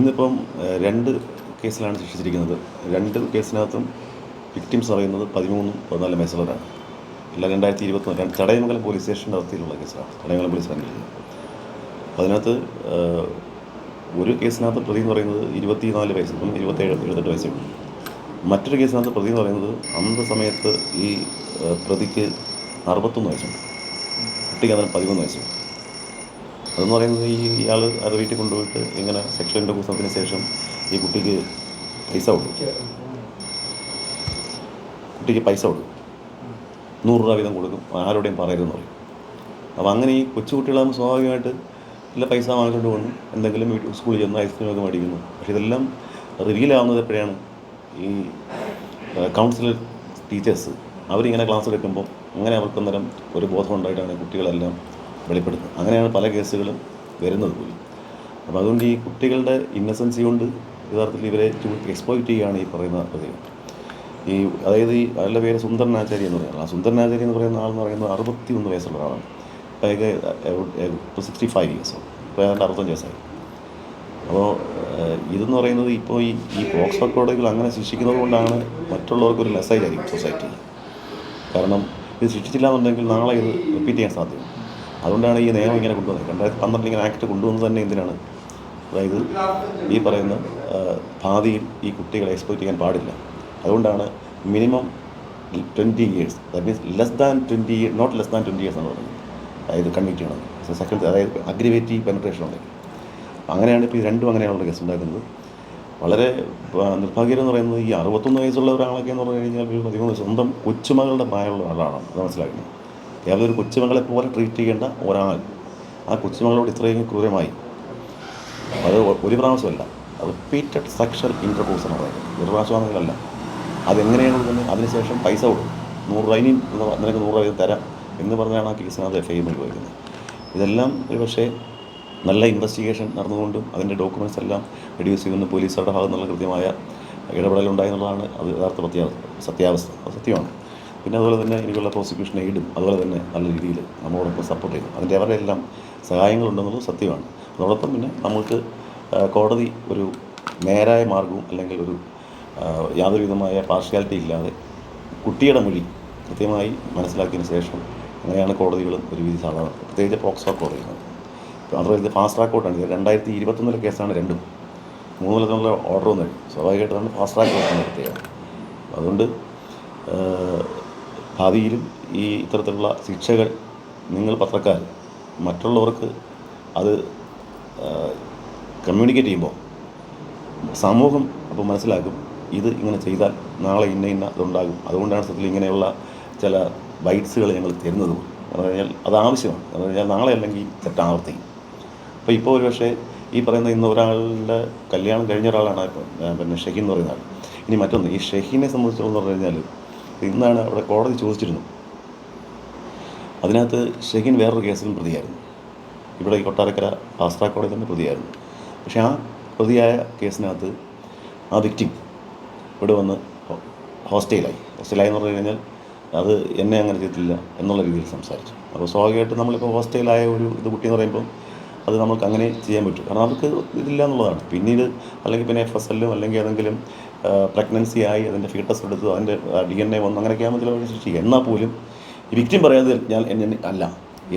ഇന്നിപ്പം 2 കേസിലാണ് ശിക്ഷിച്ചിരിക്കുന്നത്. 2 കേസിനകത്തും വിക്ടിംസ് പറയുന്നത് 13, 14 വയസ്സുള്ളവരാണ്. എല്ലാം 2021 ചടയമംഗലം പോലീസ് സ്റ്റേഷൻ്റെ അതിർത്തിയിലുള്ള കേസാണ്. ചടയമംഗലം പോലീസ് സ്റ്റേഷനിൽ. അതിനകത്ത് ഒരു കേസിനകത്ത് പ്രതി എന്ന് പറയുന്നത് 24 വയസ്സ്, ഇപ്പം 27, 28 വയസ്സേ ഉള്ളൂ. മറ്റൊരു കേസിനകത്ത് പ്രതി എന്ന് പറയുന്നത് അന്നത്തെ സമയത്ത് ഈ പ്രതിക്ക് 61 വയസ്സുണ്ട്, കുട്ടിക്ക് അതിന് 13 വയസ്സുണ്ട്. അതെന്ന് പറയുന്നത് ഇയാൾ അത് വീട്ടിൽ കൊണ്ടുപോയിട്ട് ഇങ്ങനെ സെക്ഷൽ ഇൻ്റർകോഴ്സിന് ശേഷം ഈ കുട്ടിക്ക് പൈസ കൊടുക്കും. കുട്ടിക്ക് പൈസ കൊടുക്കും, 100 രൂപ വീതം കൊടുക്കും, ആരോടെയും പറയരുതെന്ന് പറയും. അപ്പോൾ അങ്ങനെ ഈ കൊച്ചുകുട്ടികളാകുമ്പോൾ സ്വാഭാവികമായിട്ട് ഇല്ല പൈസ വാങ്ങിക്കൊണ്ട് പോകുന്നു, എന്തെങ്കിലും സ്കൂളിൽ ചെന്ന് ഐസ്ക്രീമൊക്കെ മേടിക്കുന്നു. പക്ഷേ ഇതെല്ലാം റിവീലാവുന്നത് എപ്പോഴാണ്? ഈ കൗൺസിലർ ടീച്ചേഴ്സ് അവരിങ്ങനെ ക്ലാസ് എടുക്കുമ്പോൾ അങ്ങനെ അവർക്കൊന്നേരം ഒരു ബോധം ഉണ്ടായിട്ടാണ് കുട്ടികളെല്ലാം വെളിപ്പെടുത്തുന്നത്. അങ്ങനെയാണ് പല കേസുകളും വരുന്നത് പോലും. അപ്പോൾ അതുകൊണ്ട് ഈ കുട്ടികളുടെ ഇന്നസെൻസി കൊണ്ട് യഥാർത്ഥത്തിൽ ഇവരെ എക്സ്പ്ലോയിറ്റ് ചെയ്യുകയാണ് ഈ പറയുന്ന പ്രതികൾ. അതായത് അയാളുടെ പേര് സുന്ദരൻ ആചാര്യ എന്ന് പറയുന്നത്. ആ സുന്ദരൻ ആചാര്യ എന്ന് പറയുന്ന ആളെന്ന് പറയുന്നത് 61 വയസ്സുള്ള ഒരാളാണ്. ഇപ്പോൾ 65 ഇയേഴ്സ്, ഇപ്പോൾ ഏതാണ്ട് 65 വയസ്സായി. അപ്പോൾ ഇതെന്ന് പറയുന്നത് ഇപ്പോൾ ഈ പോക്സോ കോടതികൾ അങ്ങനെ ശിക്ഷിക്കുന്നത് കൊണ്ടാണ് മറ്റുള്ളവർക്കൊരു മെസ്സേജ് ആയിരിക്കും സൊസൈറ്റിയിൽ. കാരണം ഇത് ശിക്ഷിച്ചില്ല എന്നുണ്ടെങ്കിൽ നാളെ ഇത് റിപ്പീറ്റ് ചെയ്യാൻ സാധ്യത. അതുകൊണ്ടാണ് ഈ നിയമം ഇങ്ങനെ കൊണ്ടുവന്നത്. 2012 ഇങ്ങനെ ആക്ട് കൊണ്ടുവന്നത് തന്നെ എന്തിനാണ്? അതായത് ഈ പറയുന്ന ഭാവിയിൽ ഈ കുട്ടികളെ എക്സ്പ്ലോയിറ്റ് ചെയ്യാൻ പാടില്ല. അതുകൊണ്ടാണ് minimum 20 years, that means less than 20 years, not less than 20 years എന്ന് പറയുന്നത്. അതായത് കൺവിക്റ്റ് ചെയ്യണം. സെക്കൻഡ്, അതായത് അഗ്രിവേറ്റീവ് പെനട്രേഷൻ ഉണ്ടെങ്കിൽ. അങ്ങനെയാണ് ഇപ്പോൾ ഈ രണ്ടും അങ്ങനെയുള്ള കേസ് ഉണ്ടാക്കുന്നത്. വളരെ നിർഭാഗ്യം എന്ന് പറയുന്നത് ഈ 61 വയസ്സുള്ള ഒരാളൊക്കെ എന്ന് പറഞ്ഞു കഴിഞ്ഞാൽ അധികം സ്വന്തം കൊച്ചുമകളുടെ പ്രായമുള്ള ഒരാളാണ്. അത് മനസ്സിലാക്കുന്നത്. കേവലം ഒരു കൊച്ചുമകളെ പോലെ ട്രീറ്റ് ചെയ്യേണ്ട ഒരാൾ ആ കൊച്ചുമകളോട് ഇത്രയും ക്രൂരമായി, അത് ഒരു പ്രാവശ്യമല്ല, റിപ്പീറ്റഡ് സെക്ഷൽ ഇൻ്റർകോഴ്സ് എന്ന് പറയുന്നത്. ഒരു പ്രാവശ്യമാണെങ്കിലല്ല. അതെങ്ങനെയാണ് തന്നെ അതിനുശേഷം പൈസ കൊടുക്കും, 100 രൂപ, ഇനിയും നിനക്ക് 100 രൂപ തരാം എന്ന് പറഞ്ഞാണ് ആ കേസിനകത്ത് FIR ഉപയോഗിക്കുന്നത്. ഇതെല്ലാം ഒരു പക്ഷേ നല്ല ഇൻവെസ്റ്റിഗേഷൻ നടന്നുകൊണ്ടും അതിൻ്റെ ഡോക്യുമെൻറ്റ്സ് എല്ലാം റെഡ്യൂസ് ചെയ്യുന്ന പോലീസുകാരുടെ ഭാഗത്ത് നിന്നുള്ള കൃത്യമായ ഇടപെടലുണ്ടായി എന്നുള്ളതാണ് അത് യഥാർത്ഥ സത്യാവസ്ഥ. അത് സത്യമാണ്. പിന്നെ അതുപോലെ തന്നെ എനിക്കുള്ള പ്രോസിക്യൂഷൻ എയ്ഡും അതുപോലെ തന്നെ നല്ല രീതിയിൽ നമ്മളോടൊപ്പം സപ്പോർട്ട് ചെയ്തു. അതിൻ്റെ അവരുടെ എല്ലാം സഹായങ്ങളുണ്ടെന്നുള്ളത് സത്യമാണ്. അതോടൊപ്പം പിന്നെ നമുക്ക് കോടതി ഒരു നേരായ മാർഗവും അല്ലെങ്കിൽ ഒരു യാതൊരു വിധമായ പാർഷ്യാലിറ്റി ഇല്ലാതെ കുട്ടിയുടെ മൊഴി കൃത്യമായി മനസ്സിലാക്കിയതിന് ശേഷം അങ്ങനെയാണ് കോടതികളും ഒരു വിധി സാധാരണ, പ്രത്യേകിച്ച് പോക്സോ കോടതികൾ. അതുപോലെ ഇത് ഫാസ്റ്റ് ട്രാക്ക് കോർട്ടാണ്. 2021 കേസാണ് രണ്ടും. 3 കൊല്ലത്തിനുള്ള ഓർഡർ ഒന്നും സ്വാഭാവികമായിട്ടാണ് ഫാസ്റ്റ് ട്രാക്ക് കോർട്ടാണ് പ്രത്യേകം. അതുകൊണ്ട് ഭാവിയിലും ഈ ഇത്തരത്തിലുള്ള ശിക്ഷകൾ നിങ്ങൾ പത്രക്കാർ മറ്റുള്ളവർക്ക് അത് കമ്മ്യൂണിക്കേറ്റ് ചെയ്യുമ്പോൾ സമൂഹം അപ്പോൾ മനസ്സിലാക്കും ഇത് ഇങ്ങനെ ചെയ്താൽ നാളെ ഇന്ന ഇതുണ്ടാകും. അതുകൊണ്ടാണ് സത്യത്തിൽ ഇങ്ങനെയുള്ള ചില ബൈറ്റ്സുകൾ ഞങ്ങൾ തരുന്നത്. എന്ന് പറഞ്ഞാൽ അത് ആവശ്യമാണ്. എന്ന് പറഞ്ഞാൽ നാളെ അല്ലെങ്കിൽ തെറ്റാവർത്തിക്കും. അപ്പോൾ ഇപ്പോൾ ഒരു പക്ഷേ ഈ പറയുന്ന ഇന്ന് ഒരാളുടെ കല്യാണം കഴിഞ്ഞ ഒരാളാണ് ഇപ്പോൾ പിന്നെ ഷെഹീൻ എന്ന് പറയുന്ന ആൾ. ഇനി മറ്റൊന്ന്, ഈ ഷെഹീനെ സംബന്ധിച്ചിടത്തോളം പറഞ്ഞു കഴിഞ്ഞാൽ ഇന്നാണ് അവിടെ കോടതി ചോദിച്ചിരുന്നു. അതിനകത്ത് ഷെഹീൻ വേറൊരു കേസിലും പ്രതിയായിരുന്നു. ഇവിടെ ഈ കൊട്ടാരക്കര ഫാസ്റ്റ് ട്രാക്ക് കോടതി തന്നെ പ്രതിയായിരുന്നു. പക്ഷേ ആ പ്രതിയായ കേസിനകത്ത് ആ വിക്ടിം ഇവിടെ വന്ന് ഹോസ്റ്റലായി എന്ന് പറഞ്ഞു കഴിഞ്ഞാൽ അത് എന്നെ അങ്ങനെ ചെയ്തിട്ടില്ല എന്നുള്ള രീതിയിൽ സംസാരിച്ചു. അപ്പോൾ സ്വാഭാവികമായിട്ട് നമ്മളിപ്പോൾ ഹോസ്റ്റലായ ഒരു കുട്ടി എന്ന് പറയുമ്പോൾ അത് നമുക്ക് അങ്ങനെ ചെയ്യാൻ പറ്റും. കാരണം അവർക്ക് ഇതില്ല എന്നുള്ളതാണ്. പിന്നീട് അല്ലെങ്കിൽ പിന്നെ FSL അല്ലെങ്കിൽ ഏതെങ്കിലും പ്രഗ്നൻസി ആയി അതിൻ്റെ ഫീറ്റസ് എടുത്ത് അതിൻ്റെ DNA വന്നു അങ്ങനെയൊക്കെ ആകുമ്പോൾ ചില സൃഷ്ടിക്കുക. എന്നാൽ പോലും ഈ വിക്ടിം പറയാതെ ഞാൻ എന്നെ അല്ല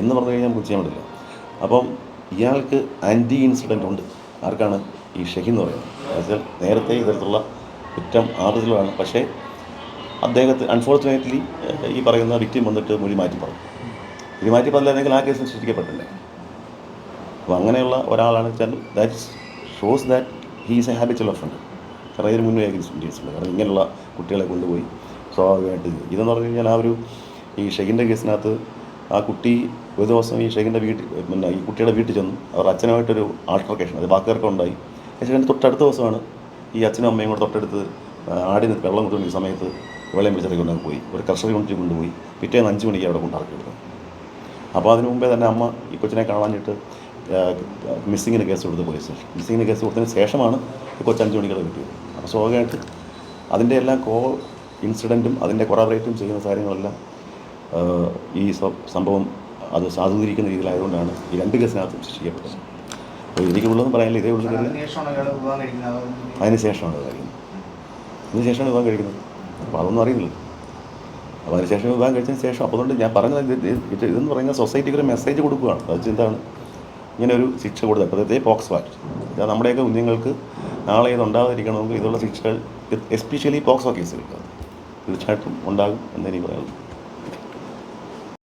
എന്ന് പറഞ്ഞു കഴിഞ്ഞാൽ നമുക്ക് ചെയ്യാൻ പറ്റില്ല. അപ്പം ഇയാൾക്ക് ആൻറ്റി ഇൻസിഡൻ്റ് ഉണ്ട്. ആർക്കാണ്? ഈ ഷെഹീൻ എന്ന് പറയുന്നത്. എന്നുവെച്ചാൽ നേരത്തെ ഇത്തരത്തിലുള്ള കുറ്റം ആർജിതമാണ്. പക്ഷേ അദ്ദേഹത്തെ അൺഫോർച്ചുനേറ്റ്ലി ഈ പറയുന്ന വിക്ടിം വന്നിട്ട് മൊഴി മാറ്റി പറഞ്ഞു. മൊഴി മാറ്റി പറഞ്ഞില്ലെങ്കിൽ ആ കേസിൽ സൃഷ്ടിക്കപ്പെട്ടില്ലേ. അപ്പോൾ അങ്ങനെയുള്ള ഒരാളാണ് വെച്ചാൽ that shows that he is A habitual offender. കാരണം ഇതിന് മുന്നേ കേസുണ്ട്. കാരണം ഇങ്ങനെയുള്ള കുട്ടികളെ കൊണ്ടുപോയി സ്വാഭാവികമായിട്ട് ഇതെന്ന് പറഞ്ഞു കഴിഞ്ഞാൽ ആ ഒരു ഈ ഷെഹീൻ്റെ കേസിനകത്ത് ആ കുട്ടി ഒരു ദിവസം ഈ ഷെഹീൻ്റെ പിന്നെ ഈ കുട്ടിയുടെ വീട്ടിൽ ചെന്നു. അവർ അച്ഛനുമായിട്ടൊരു ആൾട്ടർക്കേഷൻ, അത് വാക്കുതർക്കം ഉണ്ടായി. പക്ഷേ തൊട്ടടുത്ത ദിവസമാണ് ഈ അച്ഛനും അമ്മയും കൂടെ തൊട്ടടുത്ത് ആടിന് വെള്ളം കൊണ്ടുവന്ന സമയത്ത് വെള്ളം പിടിച്ചിറക്കി കൊണ്ടു പോയി ഒരു കർഷക യൂണിറ്റിൽ കൊണ്ടുപോയി പിറ്റേന്ന് 5 മണിക്ക് അവിടെ കൊണ്ടിറക്കി വിടുന്നത്. അപ്പോൾ അതിന് മുമ്പേ തന്നെ അമ്മ ഈ കൊച്ചിനെ കാണാനിട്ട് മിസ്സിങ്ങിന് കേസ് കൊടുത്ത് പോലീസ് സ്റ്റേഷൻ. മിസ്സിങ്ങിന് കേസ് കൊടുത്തതിന് ശേഷമാണ് ഈ കൊച്ച് 5 മണിക്കുള്ള കിട്ടിയത്. അപ്പോൾ സ്വാഭാവികമായിട്ട് അതിൻ്റെ എല്ലാം ഇൻസിഡൻറ്റും അതിൻ്റെ കൊറാബറേറ്റും ചെയ്യുന്ന കാര്യങ്ങളെല്ലാം ഈ സംഭവം അത് സാധൂകരിക്കുന്ന രീതിയിലായതുകൊണ്ടാണ് ഈ 2 കേസിനകത്തും ശിക്ഷിക്കപ്പെട്ടത്. അപ്പോൾ എനിക്കുള്ളതെന്ന് പറയാനില്ല, ഇതേ ഉള്ളൂ. അതിനുശേഷമാണ് ഇയാൾ വിവാഹം കഴിക്കുന്നത്. അതിനുശേഷമാണ് കഴിക്കുന്നത്. അതിനുശേഷമാണ് വിവാഹം കഴിക്കുന്നത്. അപ്പോൾ അതൊന്നും അറിയുന്നില്ല. അപ്പോൾ അതിനുശേഷം വിവാഹം കഴിച്ചതിന് ശേഷം, അപ്പോൾ അതുകൊണ്ട് ഞാൻ പറഞ്ഞത് ഇതെന്ന് പറയുന്നത് സൊസൈറ്റിക്ക് ഒരു മെസ്സേജ് കൊടുക്കുകയാണ്. അത് എന്താണ്, ഇങ്ങനെ ഒരു ശിക്ഷ കൊടുത്തത്, പ്രത്യേകിച്ച് പോക്സോ ആക്ട്. നമ്മുടെയൊക്കെ കുഞ്ഞുങ്ങൾക്ക് നാളെ ഇത് ഉണ്ടാകാതിരിക്കണമെങ്കിൽ ഇതുള്ള ശിക്ഷകൾ, എസ്പെഷ്യലി പോക്സോ കേസുകൾക്ക് തീർച്ചയായിട്ടും ഉണ്ടാകും എന്നെനിക്ക് പറയാനുള്ളൂ.